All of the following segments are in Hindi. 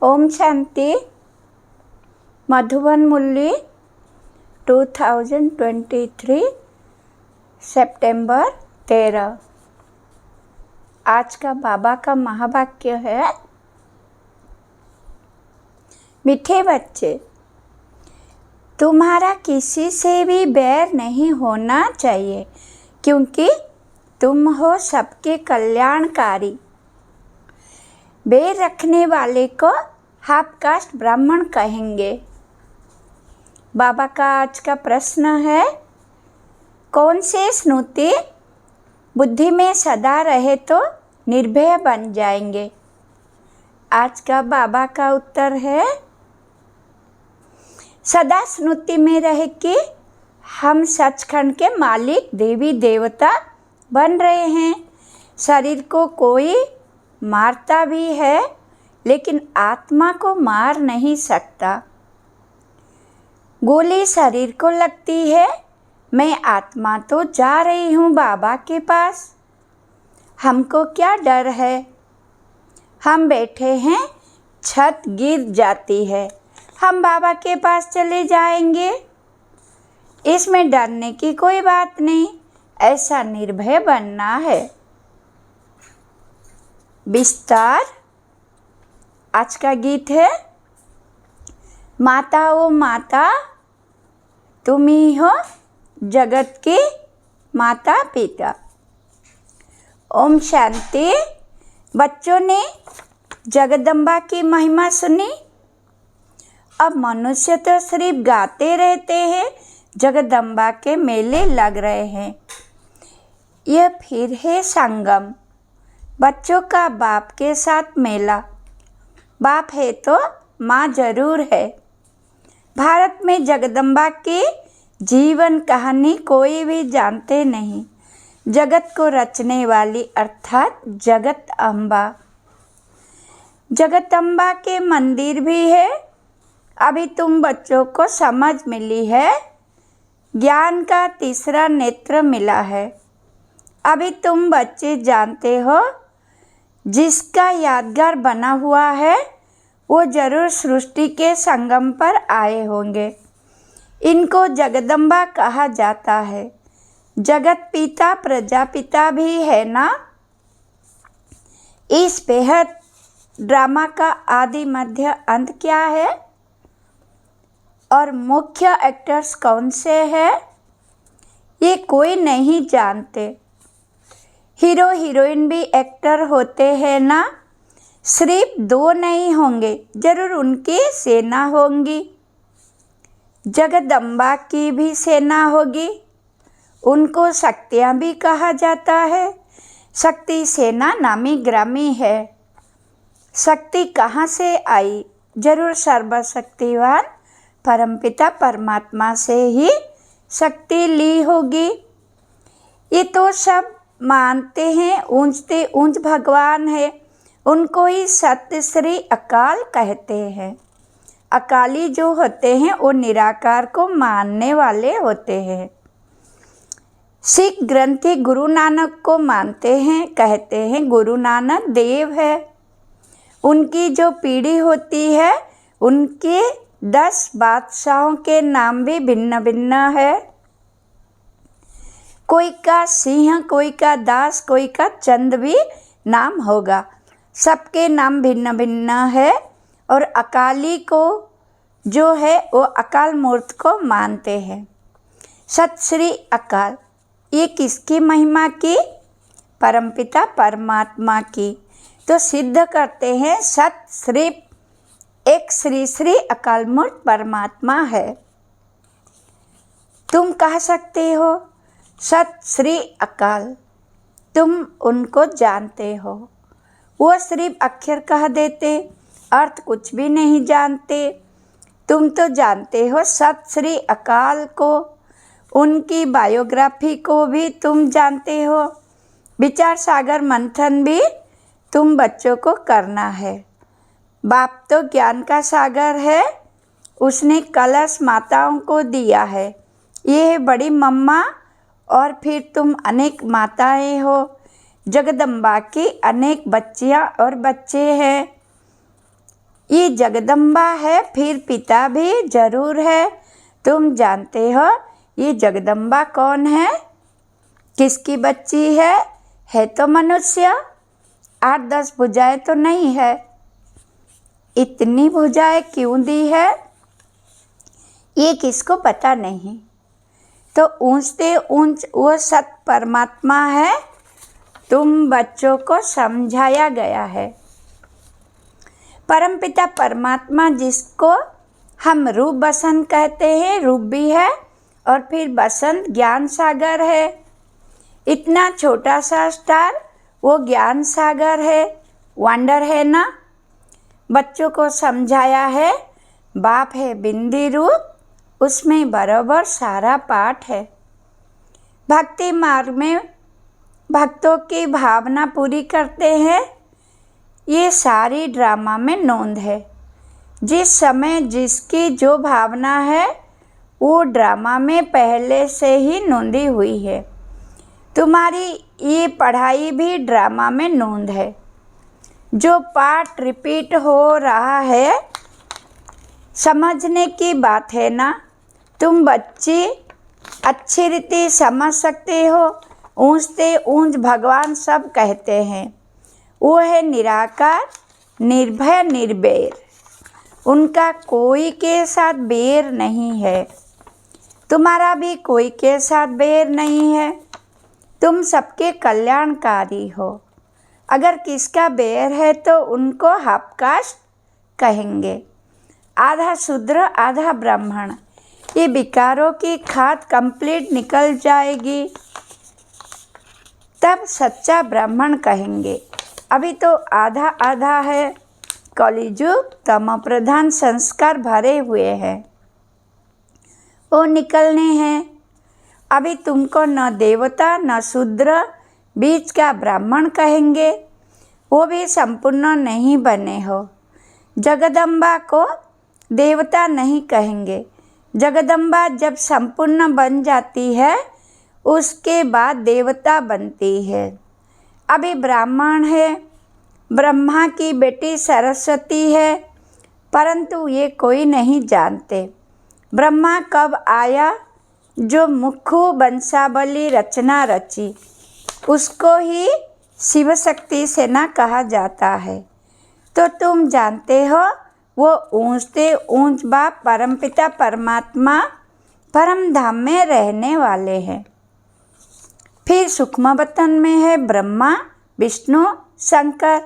ओम शांति। मधुबन मुरली 2023 सितंबर 13। आज का बाबा का महावाक्य है, मीठे बच्चे, तुम्हारा किसी से भी बैर नहीं होना चाहिए, क्योंकि तुम हो सबके कल्याणकारी। बैर रखने वाले को हाफ कास्ट ब्राह्मण कहेंगे। बाबा का आज का प्रश्न है, कौन से स्मृति बुद्धि में सदा रहे तो निर्भय बन जाएंगे। आज का बाबा का उत्तर है, सदा स्मृति में रहे कि हम सचखंड के मालिक देवी देवता बन रहे हैं। शरीर को कोई मारता भी है, लेकिन आत्मा को मार नहीं सकता। गोली शरीर को लगती है, मैं आत्मा तो जा रही हूँ बाबा के पास। हमको क्या डर है? हम बैठे हैं, छत गिर जाती है, हम बाबा के पास चले जाएंगे। इसमें डरने की कोई बात नहीं, ऐसा निर्भय बनना है। विस्तार। आज का गीत है, माता ओ माता तुम ही हो जगत की माता पिता। ओम शांति। बच्चों ने जगदम्बा की महिमा सुनी। अब मनुष्य तो सिर्फ गाते रहते हैं, जगदम्बा के मेले लग रहे हैं। यह फिर है संगम, बच्चों का बाप के साथ मेला। बाप है तो माँ जरूर है। भारत में जगदम्बा की जीवन कहानी कोई भी जानते नहीं। जगत को रचने वाली अर्थात जगत अम्बा। जगत अम्बा के मंदिर भी है। अभी तुम बच्चों को समझ मिली है, ज्ञान का तीसरा नेत्र मिला है। अभी तुम बच्चे जानते हो, जिसका यादगार बना हुआ है वो जरूर सृष्टि के संगम पर आए होंगे। इनको जगदम्बा कहा जाता है। जगत पिता प्रजापिता भी है ना। इस बेहद ड्रामा का आदि मध्य अंत क्या है और मुख्य एक्टर्स कौन से हैं, ये कोई नहीं जानते। हीरो हीरोइन भी एक्टर होते हैं ना। सिर्फ दो नहीं होंगे, जरूर उनकी सेना होंगी। जगदम्बा की भी सेना होगी। उनको शक्तियाँ भी कहा जाता है। शक्ति सेना नामी ग्रामी है। शक्ति कहाँ से आई? जरूर सर्वशक्तिवान परमपिता परमात्मा से ही शक्ति ली होगी। ये तो सब मानते हैं, ऊंचते ऊंच भगवान है, उनको ही सत्य श्री अकाल कहते हैं। अकाली जो होते हैं वो निराकार को मानने वाले होते हैं। सिख ग्रंथी गुरु नानक को मानते हैं, कहते हैं गुरु नानक देव है। उनकी जो पीढ़ी होती है, उनके 10 बादशाहों के नाम भी भिन्न भिन्न है। कोई का सिंह, कोई का दास, कोई का चंद भी नाम होगा। सबके नाम भिन्न भिन्न है। और अकाली को जो है वो अकाल मूर्त को मानते हैं। सत श्री अकाल, ये किसकी महिमा की? परमपिता परमात्मा की। तो सिद्ध करते हैं सत सिर्फ एक श्री श्री अकाल मूर्त परमात्मा है। तुम कह सकते हो सत श्री अकाल, तुम उनको जानते हो। वो सिर्फ अक्षर कह देते, अर्थ कुछ भी नहीं जानते। तुम तो जानते हो सत श्री अकाल को, उनकी बायोग्राफी को भी तुम जानते हो। विचार सागर मंथन भी तुम बच्चों को करना है। बाप तो ज्ञान का सागर है, उसने कलश माताओं को दिया है। ये है बड़ी मम्मा, और फिर तुम अनेक माताएं हो। जगदम्बा की अनेक बच्चियां और बच्चे हैं। ये जगदम्बा है, फिर पिता भी जरूर है। तुम जानते हो ये जगदम्बा कौन है, किसकी बच्ची है तो मनुष्य। 8-10 भुजाएं तो नहीं है। इतनी भुजाएं क्यों दी है ये किसको पता नहीं। तो ऊंचते ऊंच वो सत परमात्मा है, तुम बच्चों को समझाया गया है। परमपिता परमात्मा जिसको हम रूप बसंत कहते हैं, रूप भी है और फिर बसंत ज्ञान सागर है। इतना छोटा सा स्टार वो ज्ञान सागर है, वंडर है ना। बच्चों को समझाया है, बाप है बिंदी रूप, उसमें बराबर सारा पाठ है। भक्ति मार्ग में भक्तों की भावना पूरी करते हैं, ये सारी ड्रामा में नोंद है। जिस समय जिसकी जो भावना है वो ड्रामा में पहले से ही नोंदी हुई है। तुम्हारी ये पढ़ाई भी ड्रामा में नोंद है। जो पाठ रिपीट हो रहा है, समझने की बात है ना। तुम बच्चे अच्छी रीति समझ सकते हो। ऊंचते ऊंच भगवान सब कहते हैं, वो है निराकार, निर्भय, निर्वैर। उनका कोई के साथ बैर नहीं है। तुम्हारा भी कोई के साथ बैर नहीं है। तुम सबके कल्याणकारी हो। अगर किसका बैर है तो उनको हापकास्ट कहेंगे। आधा शूद्र आधा ब्राह्मण, ये विकारों की खाद कंप्लीट निकल जाएगी, तब सच्चा ब्राह्मण कहेंगे। अभी तो आधा आधा है। कलिजुग तम प्रधान संस्कार भरे हुए हैं, वो निकलने हैं। अभी तुमको न देवता न शूद्र, बीच का ब्राह्मण कहेंगे, वो भी संपूर्ण नहीं बने हो। जगदम्बा को देवता नहीं कहेंगे। जगदम्बा जब संपूर्ण बन जाती है उसके बाद देवता बनती है। अभी ब्राह्मण है, ब्रह्मा की बेटी सरस्वती है, परंतु ये कोई नहीं जानते ब्रह्मा कब आया। जो मुखु बंसावली रचना रची उसको ही शिव शक्ति सेना कहा जाता है। तो तुम जानते हो वो ऊंचते ऊंच बाप परमपिता परमात्मा परम धाम में रहने वाले हैं। फिर सूक्ष्म वतन में है ब्रह्मा, विष्णु, शंकर।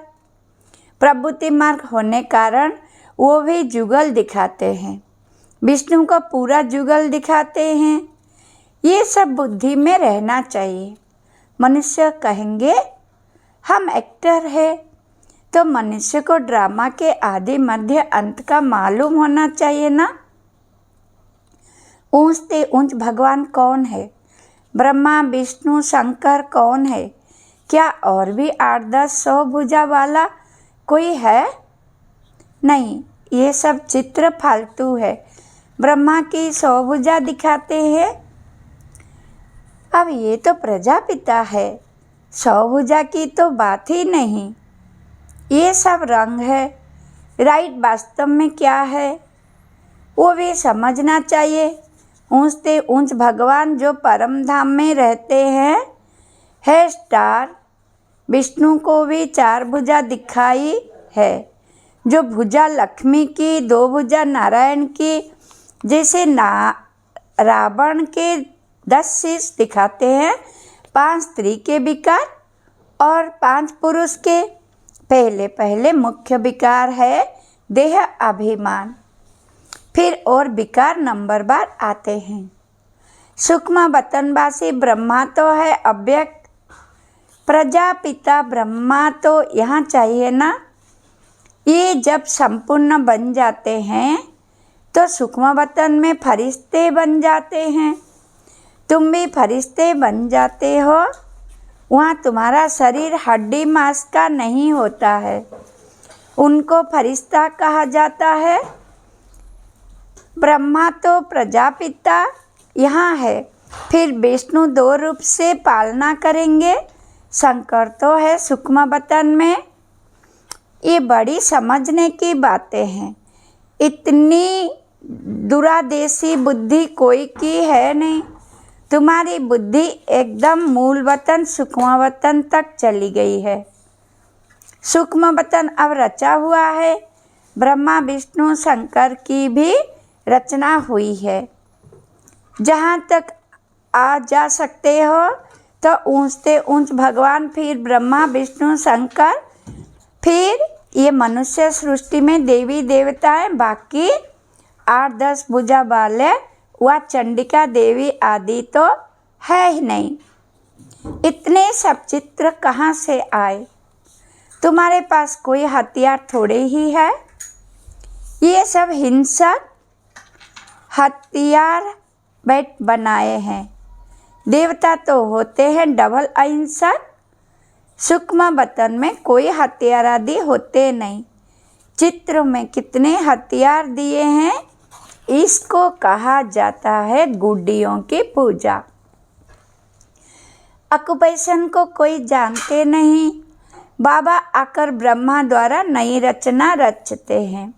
प्रभुति मार्ग होने कारण वो भी जुगल दिखाते हैं। विष्णु को पूरा जुगल दिखाते हैं। ये सब बुद्धि में रहना चाहिए। मनुष्य कहेंगे हम एक्टर है, तो मनुष्य को ड्रामा के आदि मध्य अंत का मालूम होना चाहिए ना। ऊंचते ऊंच भगवान कौन है? ब्रह्मा, विष्णु, शंकर कौन है? क्या और भी 8-10-100 भुजा वाला कोई है? नहीं, ये सब चित्र फालतू है। ब्रह्मा की 100 भुजा दिखाते हैं। अब ये तो प्रजापिता है, 100 भुजा की तो बात ही नहीं। ये सब रंग है। राइट वास्तव में क्या है वो भी समझना चाहिए। ऊंचते ऊंच भगवान जो परम धाम में रहते हैं है स्टार। विष्णु को भी 4 भुजा दिखाई है। जो भुजा लक्ष्मी की, 2 भुजा नारायण की, जैसे रावण के 10 शीश दिखाते हैं। 5 स्त्री के विकार और 5 पुरुष के। पहले मुख्य विकार है देह अभिमान, फिर और विकार नंबरवार आते हैं। सूक्ष्म वतनवासी ब्रह्मा तो है अव्यक्त, प्रजापिता ब्रह्मा तो यहाँ चाहिए ना। ये जब संपूर्ण बन जाते हैं तो सूक्ष्म वतन में फरिश्ते बन जाते हैं। तुम भी फरिश्ते बन जाते हो। वहाँ तुम्हारा शरीर हड्डी मांस का नहीं होता है, उनको फरिश्ता कहा जाता है। ब्रह्मा तो प्रजापिता यहाँ है, फिर विष्णु 2 रूप से पालना करेंगे। शंकर तो है सूक्ष्म वतन में। ये बड़ी समझने की बातें हैं। इतनी दूरादेशी बुद्धि कोई की है नहीं। तुम्हारी बुद्धि एकदम मूल वतन सूक्ष्म वतन तक चली गई है। सूक्ष्म वतन अब रचा हुआ है। ब्रह्मा विष्णु शंकर की भी रचना हुई है। जहाँ तक आ जा सकते हो तो ऊंचते ऊंच भगवान, फिर ब्रह्मा विष्णु शंकर, फिर ये मनुष्य सृष्टि में देवी देवताएं, बाकी 8-10 भुजा वाले वह चंडिका देवी आदि तो है ही नहीं। इतने सब चित्र कहाँ से आए? तुम्हारे पास कोई हथियार थोड़े ही है। ये सब हिंसक हथियार बैठ बनाए हैं। देवता तो होते हैं डबल अहिंसक। सूक्ष्म वतन में कोई हथियार आदि होते नहीं। चित्र में कितने हथियार दिए हैं। इसको कहा जाता है गुड्डियों की पूजा। ऑक्युपेशन को कोई जानते नहीं। बाबा आकर ब्रह्मा द्वारा नई रचना रचते हैं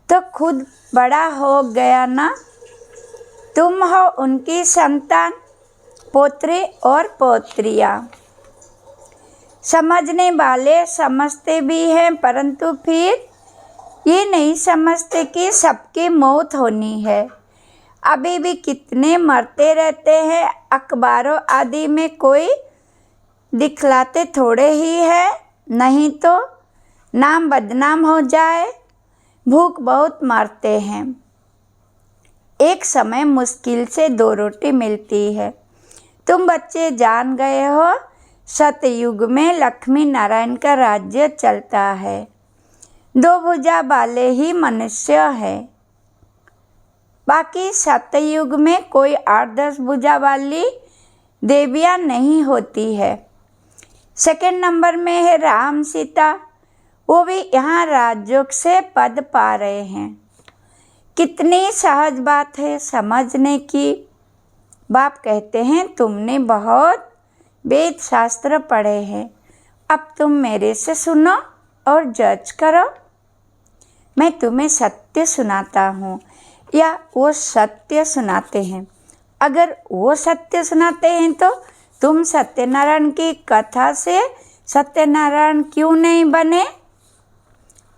तो खुद बड़ा हो गया ना। तुम हो उनकी संतान, पोत्रे और पोत्रियाँ। समझने वाले समझते भी हैं, परंतु फिर ये नहीं समझते कि सबकी मौत होनी है। अभी भी कितने मरते रहते हैं। अखबारों आदि में कोई दिखलाते थोड़े ही है, नहीं तो नाम बदनाम हो जाए। भूख बहुत मरते हैं। एक समय मुश्किल से 2 रोटी मिलती है। तुम बच्चे जान गए हो सतयुग में लक्ष्मी नारायण का राज्य चलता है। 2 भुजा वाले ही मनुष्य है। बाकी सतयुग में कोई 8-10 भुजा वाली देवियाँ नहीं होती है। सेकंड नंबर में है राम सीता। वो भी यहाँ राजयोग से पद पा रहे हैं। कितनी सहज बात है समझने की। बाप कहते हैं तुमने बहुत वेद शास्त्र पढ़े हैं, अब तुम मेरे से सुनो और जज करो। मैं तुम्हें सत्य सुनाता हूँ या वो सत्य सुनाते हैं। अगर वो सत्य सुनाते हैं तो तुम सत्यनारायण की कथा से सत्यनारायण क्यों नहीं बने?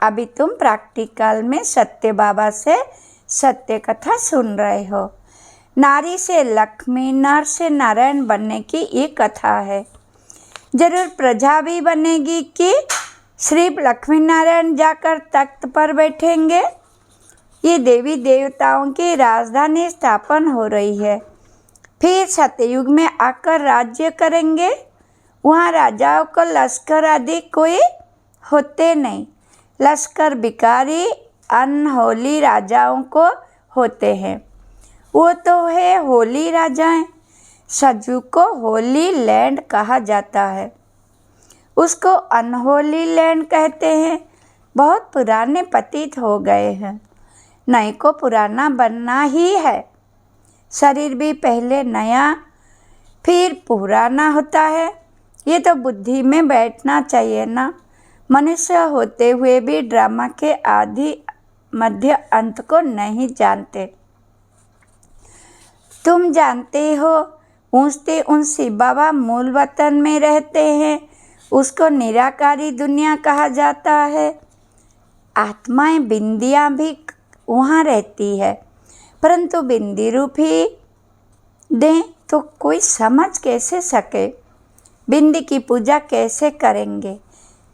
अभी तुम प्रैक्टिकल में सत्य बाबा से सत्य कथा सुन रहे हो। नारी से लक्ष्मी, नर से नारायण बनने की ये कथा है। जरूर प्रजा भी बनेगी कि सिर्फ लक्ष्मी नारायण जाकर तख्त पर बैठेंगे। ये देवी देवताओं की राजधानी स्थापन हो रही है। फिर सतयुग में आकर राज्य करेंगे। वहाँ राजाओं को लश्कर आदि कोई होते नहीं। लश्कर भिखारी अनहोली राजाओं को होते हैं। वो तो है होली राजाएं। सजू को होली लैंड कहा जाता है, उसको अनहोली लैंड कहते हैं। बहुत पुराने पतित हो गए हैं। नए को पुराना बनना ही है। शरीर भी पहले नया फिर पुराना होता है। ये तो बुद्धि में बैठना चाहिए ना। मनुष्य होते हुए भी ड्रामा के आदि मध्य अंत को नहीं जानते। तुम जानते हो ऊँचते ऊँच शिव बाबा मूल वतन में रहते हैं। उसको निराकारी दुनिया कहा जाता है। आत्माएं बिंदियाँ भी वहाँ रहती है, परंतु बिंदी रूप ही दें तो कोई समझ कैसे सके? बिंदी की पूजा कैसे करेंगे?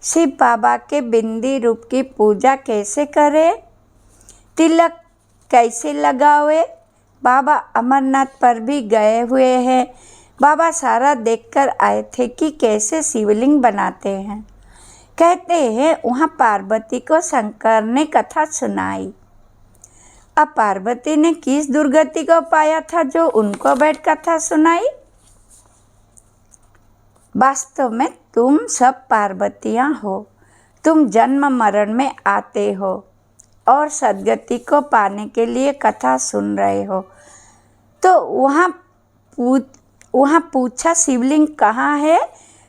शिव बाबा के बिंदी रूप की पूजा कैसे करें? तिलक कैसे लगावे? बाबा अमरनाथ पर भी गए हुए हैं। बाबा सारा देखकर आए थे कि कैसे शिवलिंग बनाते हैं। कहते हैं वहाँ पार्वती को शंकर ने कथा सुनाई। अब पार्वती ने किस दुर्गति को पाया था जो उनको बैठ कथा सुनाई? वास्तव में तुम सब पार्वतियाँ हो। तुम जन्म मरण में आते हो और सद्गति को पाने के लिए कथा सुन रहे हो। तो वहाँ पूछा शिवलिंग कहाँ है?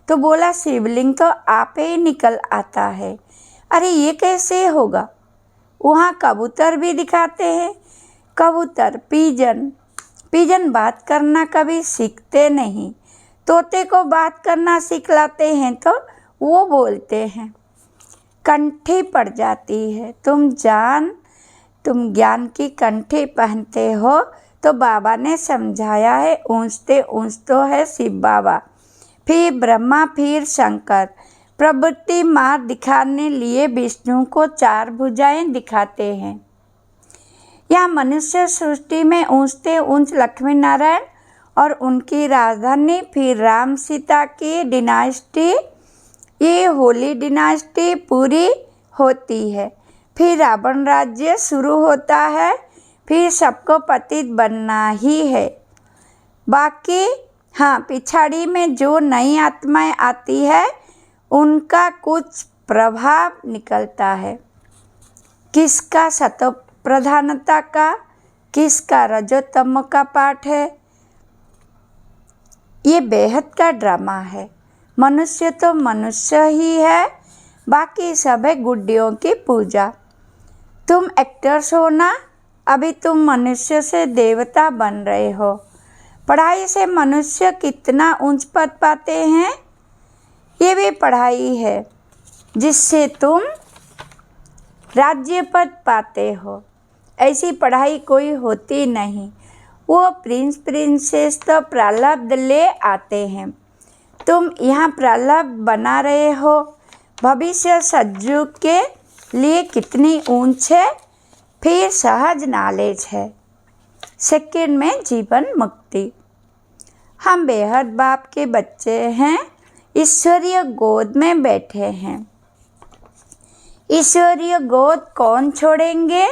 तो बोला शिवलिंग तो आप ही निकल आता है। अरे ये कैसे होगा। वहाँ कबूतर भी दिखाते हैं। कबूतर पिजन बात करना कभी सीखते नहीं। तोते को बात करना सिखलाते हैं तो वो बोलते हैं। कंठी पड़ जाती है। तुम ज्ञान की कंठी पहनते हो तो बाबा ने समझाया है, ऊँचते ऊँचतो है शिव बाबा, फिर ब्रह्मा, फिर शंकर। प्रवृत्ति मार्ग दिखाने लिए विष्णु को 4 भुजाएं दिखाते हैं। यहाँ मनुष्य सृष्टि में ऊँचते ऊँच लक्ष्मी नारायण और उनकी राजधानी, फिर राम सीता की डिनास्टी, ये होली डिनास्टी पूरी होती है। फिर रावण राज्य शुरू होता है। फिर सबको पतित बनना ही है। बाकी हाँ, पिछाड़ी में जो नई आत्माएं आती है उनका कुछ प्रभाव निकलता है। किसका सतो प्रधानता का, किसका रजोतम का पाठ है। ये बेहद का ड्रामा है। मनुष्य तो मनुष्य ही है, बाकी सब है गुड्डियों की पूजा। तुम एक्टर्स हो ना, अभी तुम मनुष्य से देवता बन रहे हो। पढ़ाई से मनुष्य कितना ऊंच पद पाते हैं, ये भी पढ़ाई है जिससे तुम राज्य पद पाते हो। ऐसी पढ़ाई कोई होती नहीं। वो प्रिंस प्रिंसेस तो प्रारब्ध ले आते हैं। तुम यहाँ प्रारब्ध बना रहे हो। भविष्य सतयुग के लिए कितनी ऊंच है। फिर सहज नॉलेज है। सेकंड में जीवन मुक्ति। हम बेहद बाप के बच्चे हैं, ईश्वरीय गोद में बैठे हैं। ईश्वरीय गोद कौन छोड़ेंगे।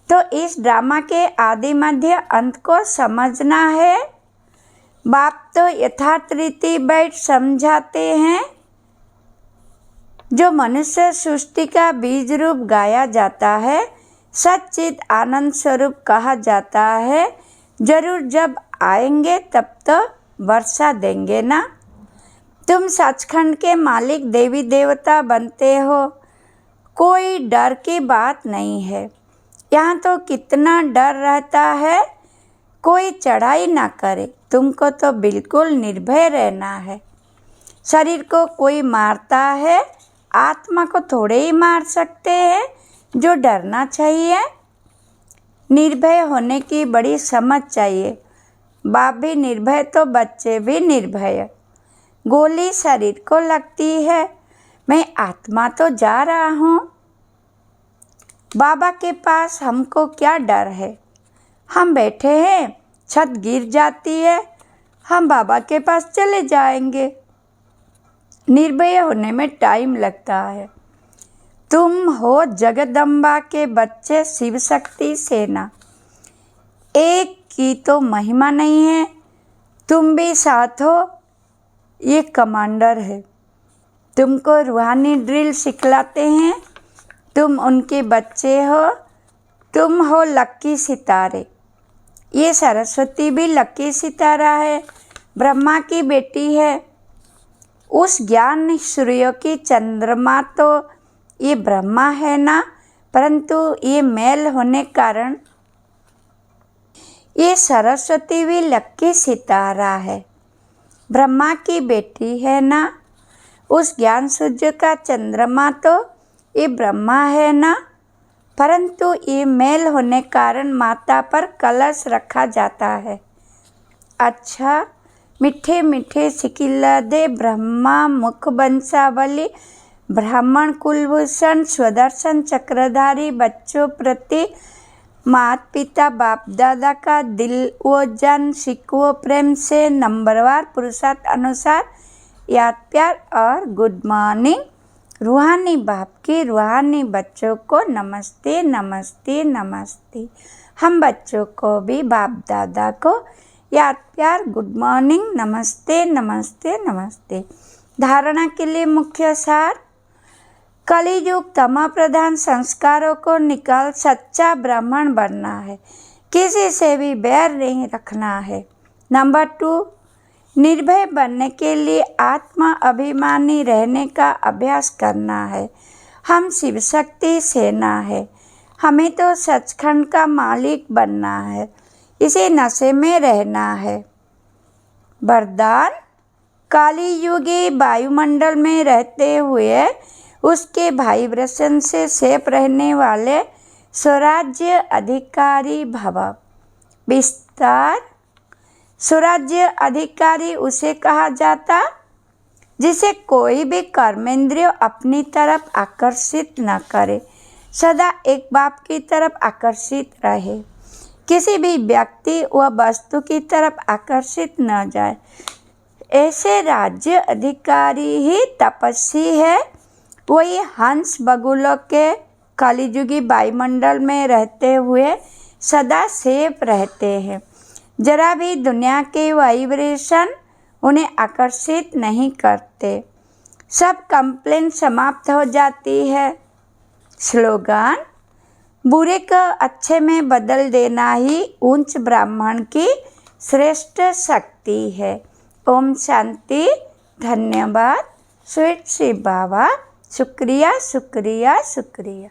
तो इस ड्रामा के आदि मध्य अंत को समझना है। बाप तो यथार्थ रीति बैठ समझाते हैं। जो मनुष्य सृष्टि का बीज रूप गाया जाता है, सच्चित आनंद स्वरूप कहा जाता है। जरूर जब आएंगे तब तो वर्षा देंगे ना। तुम सचखंड के मालिक देवी देवता बनते हो। कोई डर की बात नहीं है। यहाँ तो कितना डर रहता है। कोई चढ़ाई ना करे। तुमको तो बिल्कुल निर्भय रहना है। शरीर को कोई मारता है, आत्मा को थोड़े ही मार सकते हैं। जो डरना चाहिए। निर्भय होने की बड़ी समझ चाहिए। बाप भी निर्भय तो बच्चे भी निर्भय। गोली शरीर को लगती है, मैं आत्मा तो जा रहा हूँ। बाबा के पास हमको क्या डर है। हम बैठे हैं, छत गिर जाती है, हम बाबा के पास चले जाएंगे। निर्भय होने में टाइम लगता है। तुम हो जगदम्बा के बच्चे, शिव शक्ति सेना। एक की तो महिमा नहीं है। तुम भी साथ हो। ये कमांडर है। तुमको रूहानी ड्रिल सिखलाते हैं। तुम उनके बच्चे हो। तुम हो लक्की सितारे। ये सरस्वती भी लक्की सितारा है, ब्रह्मा की बेटी है। उस ज्ञान सूर्य की चंद्रमा तो ये ब्रह्मा है ना, परंतु ये मेल होने कारण ये सरस्वती भी लक्की सितारा है, ब्रह्मा की बेटी है ना। उस ज्ञान सूर्य का चंद्रमा तो ये ब्रह्मा है ना, परंतु ये मेल होने कारण माता पर कलश रखा जाता है। अच्छा, मीठे मीठे सिकिलदे ब्रह्मा मुख बंसावली, ब्राह्मण कुलभूषण स्वदर्शन चक्रधारी बच्चों प्रति माता पिता बाप दादा का दिल व जन सिखो प्रेम से नंबरवार पुरुषार्थ अनुसार याद प्यार और गुड मॉर्निंग। रूहानी बाप के रूहानी बच्चों को नमस्ते नमस्ते नमस्ते। हम बच्चों को भी बाप दादा को याद प्यार गुड मॉर्निंग नमस्ते नमस्ते नमस्ते। धारणा के लिए मुख्य सार। कलियुग तमा प्रधान संस्कारों को निकाल सच्चा ब्राह्मण बनना है। किसी से भी बैर नहीं रखना है। नंबर 2, निर्भय बनने के लिए आत्मा अभिमानी रहने का अभ्यास करना है। हम शिव शक्ति सेना है, हमें तो सचखंड का मालिक बनना है, इसे नशे में रहना है। वरदान, काली युगी वायुमंडल में रहते हुए उसके वाइब्रेशन से सेफ रहने वाले स्वराज्य अधिकारी भव। विस्तार, स्वराज्य अधिकारी उसे कहा जाता जिसे कोई भी कर्मेंद्रिय अपनी तरफ आकर्षित न करे, सदा एक बाप की तरफ आकर्षित रहे, किसी भी व्यक्ति व वस्तु की तरफ आकर्षित न जाए। ऐसे राज्य अधिकारी ही तपस्वी है। वही हंस बगुलों के कलिजुगी वायुमंडल में रहते हुए सदा सेफ रहते हैं। जरा भी दुनिया के वाइब्रेशन उन्हें आकर्षित नहीं करते। सब कंप्लेन समाप्त हो जाती है। स्लोगन, बुरे को अच्छे में बदल देना ही उच्च ब्राह्मण की श्रेष्ठ शक्ति है। ओम शांति। धन्यवाद। स्वीट शिव बाबा। शुक्रिया शुक्रिया शुक्रिया।